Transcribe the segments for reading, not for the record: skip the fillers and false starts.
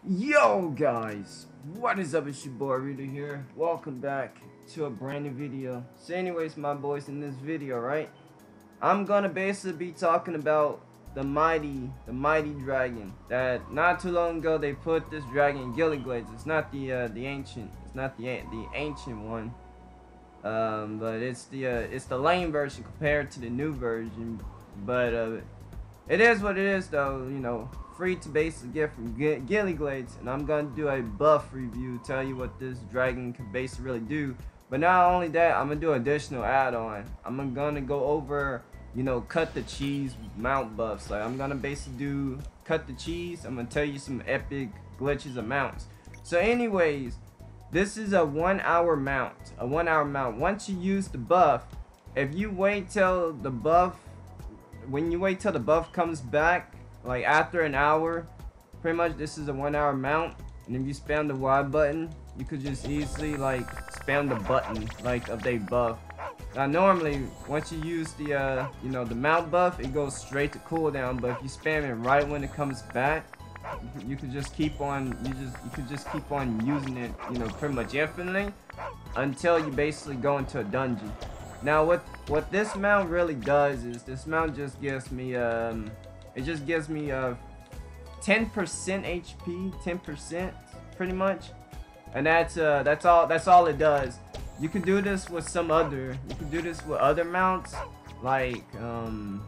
Yo guys, what is up? It's your boy Rita here. Welcome back to a brand new video. So anyways, my boys, in this video, right, I'm gonna basically be talking about the mighty dragon that not too long ago they put this dragon in Ghillieglades. It's not the ancient, it's not the ancient one. But it's the lame version compared to the new version. But it is what it is, though. You know, free to basically get from Ghillieglades, and I'm gonna do a buff review, tell you what this dragon can basically really do. But not only that, I'm gonna do additional add-on. I'm gonna go over, you know, cut the cheese mount buffs. Like I'm gonna basically do cut the cheese. I'm gonna tell you some epic glitches of mounts. So, anyways, this is a 1 hour mount. A 1 hour mount. Once you use the buff, if you wait till the buff, when you wait till the buff comes back, like after an hour, pretty much this is a 1 hour mount. And if you spam the Y button, you could just easily like spam the button like of they buff. Now normally once you use the you know, the mount buff, it goes straight to cooldown. But if you spam it right when it comes back, you could just keep on keep on using it, you know, pretty much infinitely until you basically go into a dungeon. Now what this mount really does is this mount just gives me it just gives me 10% HP, 10% pretty much, and that's all it does. You could do this with other mounts, like you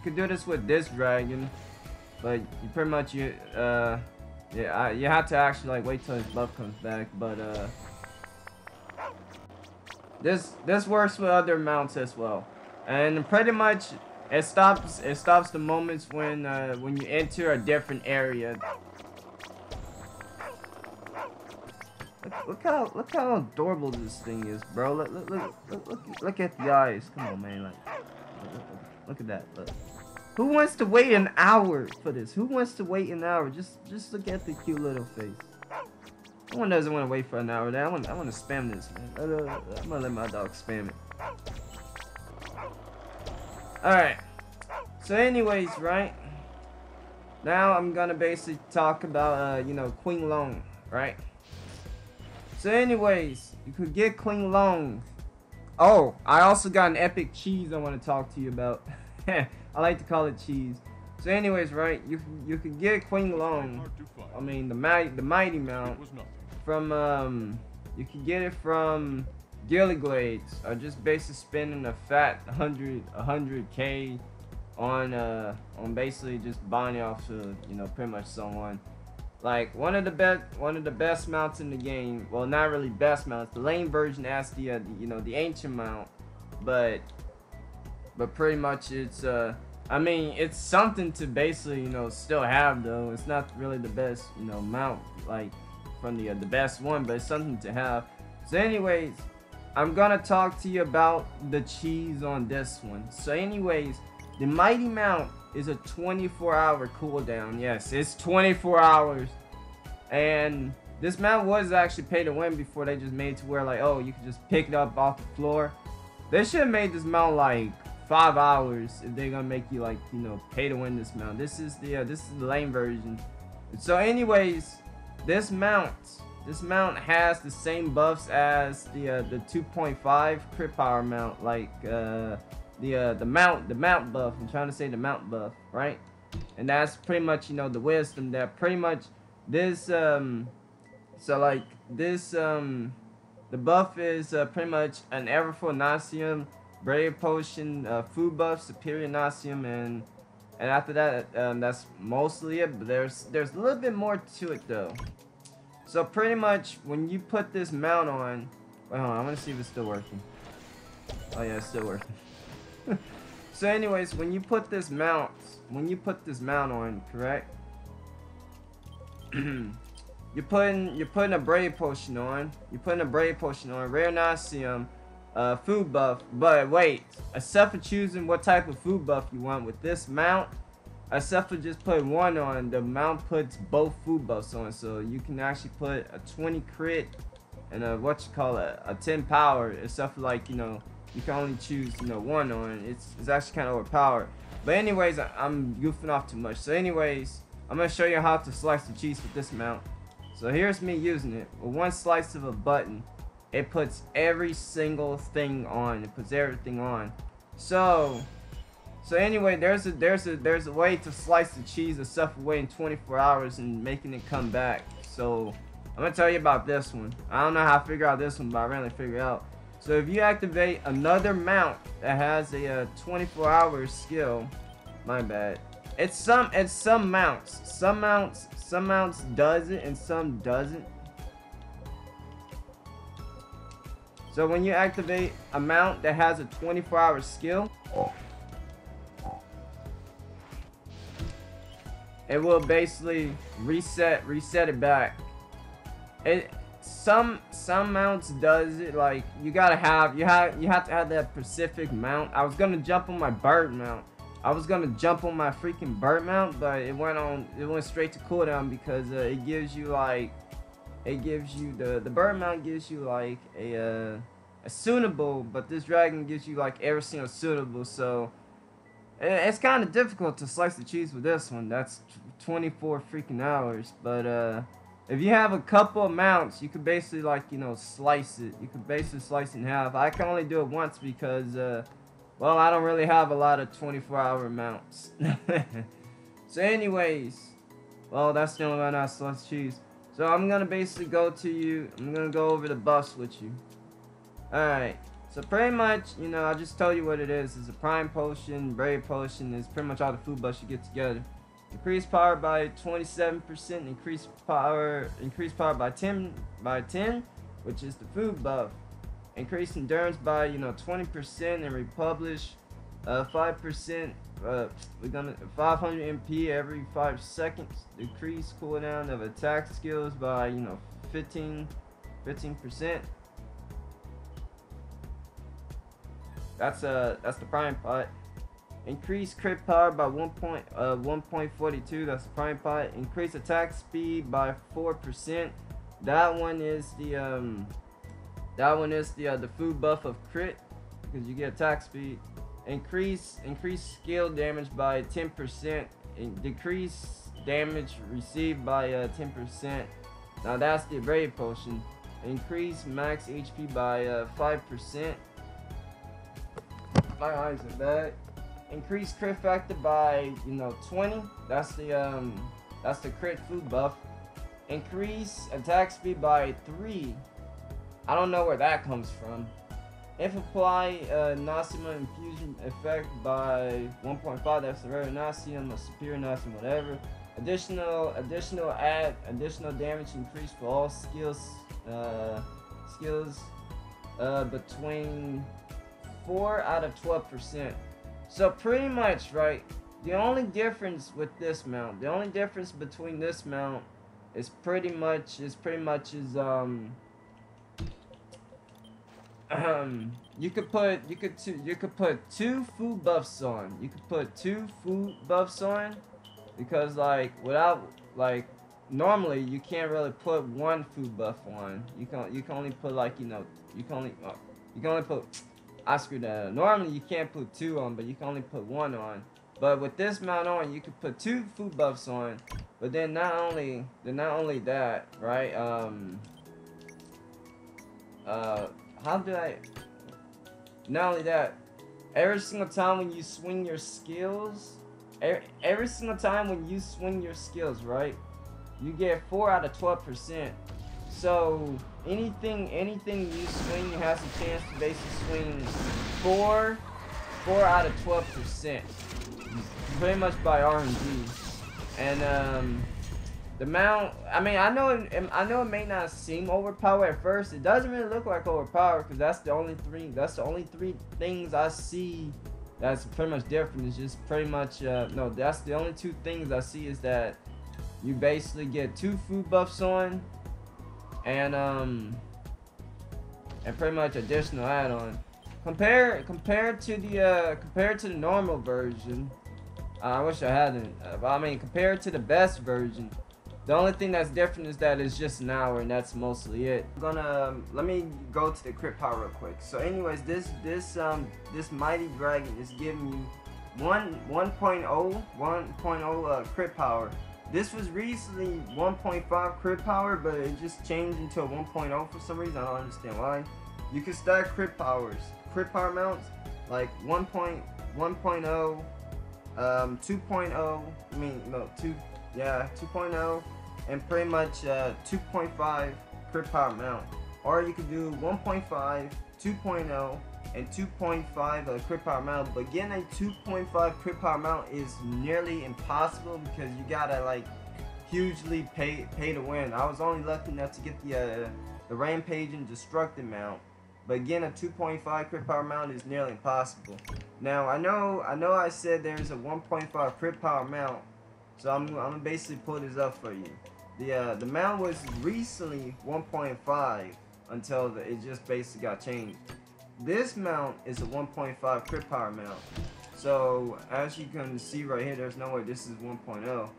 could do this with this dragon, but you pretty much you have to actually like wait till his buff comes back. But this works with other mounts as well, and pretty much it stops the moments when you enter a different area. Look how adorable this thing is, bro. Look at the eyes. Come on, man. Look at that. Look. Who wants to wait an hour for this? Who wants to wait an hour? Just look at the cute little face. No one doesn't want to wait for an hour. I want to spam this, man. I'm gonna let my dog spam it. All right. So, anyways, right now I'm gonna basically talk about you know, Qinglong, right? So, anyways, you could get Qinglong. Oh, I also got an epic cheese I want to talk to you about. I like to call it cheese. So anyways, right, you could get Qinglong, I mean the mighty mount, from you can get it from Ghillieglades, or just basically spending a fat 100k on basically just buying it off to, you know, pretty much someone. Like one of the best mounts in the game. Well, not really best mounts. The lane version has the you know, the ancient mount, but pretty much it's I mean, it's something to basically, you know, still have, though. It's not really the best, you know, mount like from the best one, but it's something to have. So anyways, I'm gonna talk to you about the cheese on this one. So anyways, the mighty mount is a 24-hour cooldown. Yes, it's 24 hours. And this mount was actually pay to win before they just made it to where, like, oh, you can just pick it up off the floor. They should have made this mount like 5 hours if they're gonna make you, like, you know, pay to win this mount. This is the lame version. So anyways, this mount has the same buffs as the 2.5 crit power mount, like the mount buff. I'm trying to say the mount buff, right? And that's pretty much, you know, the wisdom that pretty much this so like this the buff is pretty much an Everfull Nasium, Brave Potion, food buff, Superior Nasium, and after that that's mostly it. But there's a little bit more to it, though. So pretty much when you put this mount on, wait, hold on, I want to see if it's still working. Oh yeah, it's still working. So anyways, when you put this mount on, correct? You're putting a Brave Potion on. Rare Nasium, food buff. But wait, except for choosing what type of food buff you want with this mount, except for just putting one on, the mount puts both food buffs on. So you can actually put a 20 crit and a 10 power, except for, like, you know, you can only choose, you know, one on. It's actually kind of overpowered. But anyways, I'm goofing off too much. So anyways, I'm gonna show you how to slice the cheese with this mount. So here's me using it. With one slice of a button, it puts every single thing on. It puts everything on. So anyway, there's a way to slice the cheese and stuff away in 24 hours and making it come back. So I'm gonna tell you about this one. I don't know how to figure out this one, but I randomly figure it out. So if you activate another mount that has a 24-hour skill, my bad. It's some mounts. Some mounts does it and some doesn't. So when you activate a mount that has a 24-hour skill, it will basically reset it back. Some mounts does it, like you have to have that specific mount. I was gonna jump on my bird mount. I was gonna jump on my freaking bird mount, but it went straight to cooldown because the bird mount gives you like a suitable, but this dragon gives you like every single suitable. So it's kind of difficult to slice the cheese with this one. That's 24 freaking hours. But if you have a couple of mounts, you could basically, like, you know, slice it. You could basically slice it in half. I can only do it once because well, I don't really have a lot of 24-hour mounts. So anyways, well, that's the only way I slice cheese. So I'm gonna basically go over the buffs with you. Alright, so pretty much, you know, I just told you what it is. It's a prime potion, brave potion. It's pretty much all the food buffs you get together. Increase power by 27%, increase power by 10, which is the food buff. Increase endurance by, you know, 20% and republish 5%. We're gonna 500 MP every 5 seconds. Decrease cooldown of attack skills by, you know, 15%. That's the prime pot. Increase crit power by 1.42. That's the prime pot. Increase attack speed by 4%. That one is the food buff of crit because you get attack speed. Increase skill damage by 10%. Decrease damage received by 10%. Now that's the brave potion. Increase max HP by 5%. My eyes are bad. Increase crit factor by, you know, 20. That's the crit food buff. Increase attack speed by 3. I don't know where that comes from. If apply Nasima infusion effect by 1.5, that's the rare Nasium, a superior Nasium, whatever. Additional damage increase for all skills between 4 out of 12%. So pretty much, right, the only difference with this mount, the only difference between this mount is pretty much you could put 2 food buffs on. You could put 2 food buffs on because, like, normally you can't really put 1 food buff on. You can only put, like, you know, you can only put, I screwed that up. Normally you can't put 2 on, but you can only put 1 on. But with this mount on, you could put 2 food buffs on. But then not only that, right? Not only that, every single time when you swing your skills, right, you get 4 out of 12%. So anything you swing has a chance to basically swing 4 out of 12%, pretty much by RNG. And the mount, I mean, I know it may not seem overpowered at first. It doesn't really look like overpowered because that's the only 3 things I see that's pretty much different. It's just pretty much no, that's the only 2 things I see is that you basically get 2 food buffs on and pretty much additional add-on. Compared to the normal version, I wish I hadn't. I mean, compared to the best version, the only thing that's different is that it's just an hour, and that's mostly it. I'm gonna let me go to the crit power real quick. So, anyways, this mighty dragon is giving you 1.0 crit power. This was recently 1.5 crit power, but it just changed into a 1.0 for some reason. I don't understand why. You can stack crit power mounts like 1.0, 2.0. 2.0, and pretty much 2.5 crit power mount. Or you could do 1.5, 2.0, and 2.5 crit power mount. But getting a 2.5 crit power mount is nearly impossible because you gotta like hugely pay to win. I was only lucky enough to get the Rampage and Destructive mount. But again, a 2.5 crit power mount is nearly impossible. Now I know I said there's a 1.5 crit power mount, so I'm gonna basically pull this up for you. The mount was recently 1.5 until it just basically got changed. This mount is a 1.5 crit power mount. So as you can see right here, there's no way this is 1.0.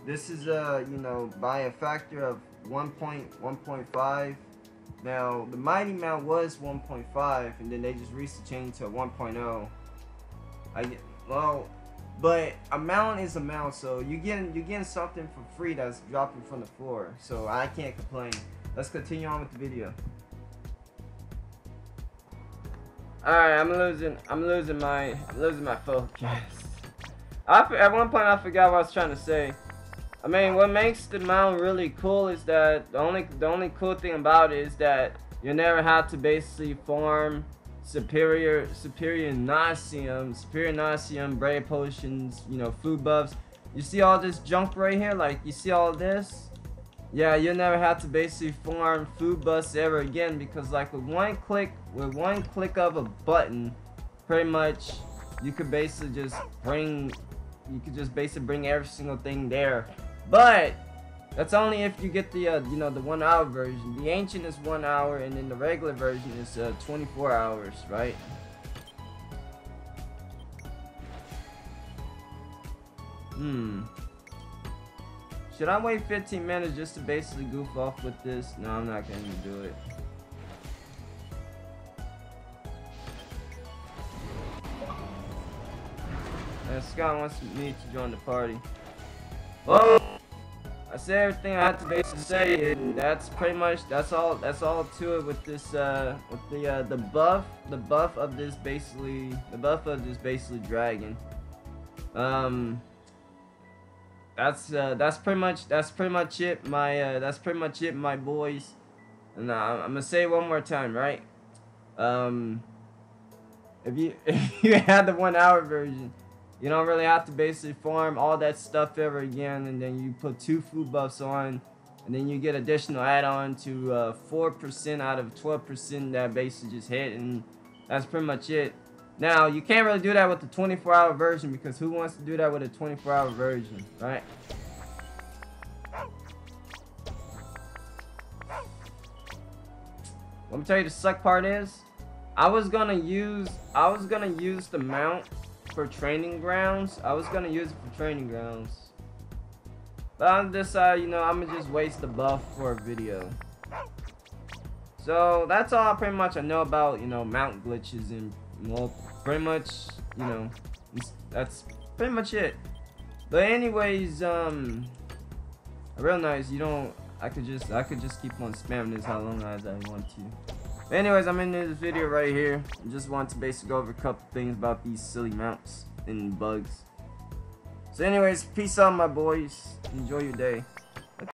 This is you know, by a factor of 1.5. Now, the Mighty mount was 1.5, and then they just recently changed to 1.0. Well, but a mount is a mount, so you're getting something for free that's dropping from the floor. So I can't complain. Let's continue on with the video. All right, I'm losing my focus. At one point I forgot what I was trying to say. I mean, what makes the mount really cool is that the only cool thing about it is that you never have to basically farm superior Nausea, brave potions, you know, food buffs. You see all this junk right here? Like, you see all this? Yeah, you'll never have to basically farm food buffs ever again, because like with one click of a button, pretty much you could basically just bring every single thing there. But that's only if you get the you know, the 1 hour version. The ancient is 1 hour, and then the regular version is 24 hours, right? Should I wait 15 minutes just to basically goof off with this? No, I'm not gonna do it. Scott wants me to join the party. Well, I said everything I had to basically say, and that's pretty much that's all to it with this the buff of this basically dragon. That's pretty much it, my boys. And I'm gonna say it one more time, right? If you had the 1 hour version, you don't really have to basically farm all that stuff ever again, and then you put 2 food buffs on, and then you get additional add-on to 4% out of 12% that basically just hit, and that's pretty much it. Now, you can't really do that with the 24-hour version, because who wants to do that with a 24-hour version, right? Let me tell you, the suck part is, I was gonna use the mount for training grounds. But I decided, you know, I'm gonna just waste the buff for a video. So that's all pretty much I know about, you know, mount glitches, and well, pretty much, you know, that's pretty much it. But anyways, I realize I could just keep on spamming this how long as I want to. But anyways, I'm ending this video right here. I just want to basically go over a couple things about these silly mounts and bugs. So anyways, peace out, my boys. Enjoy your day.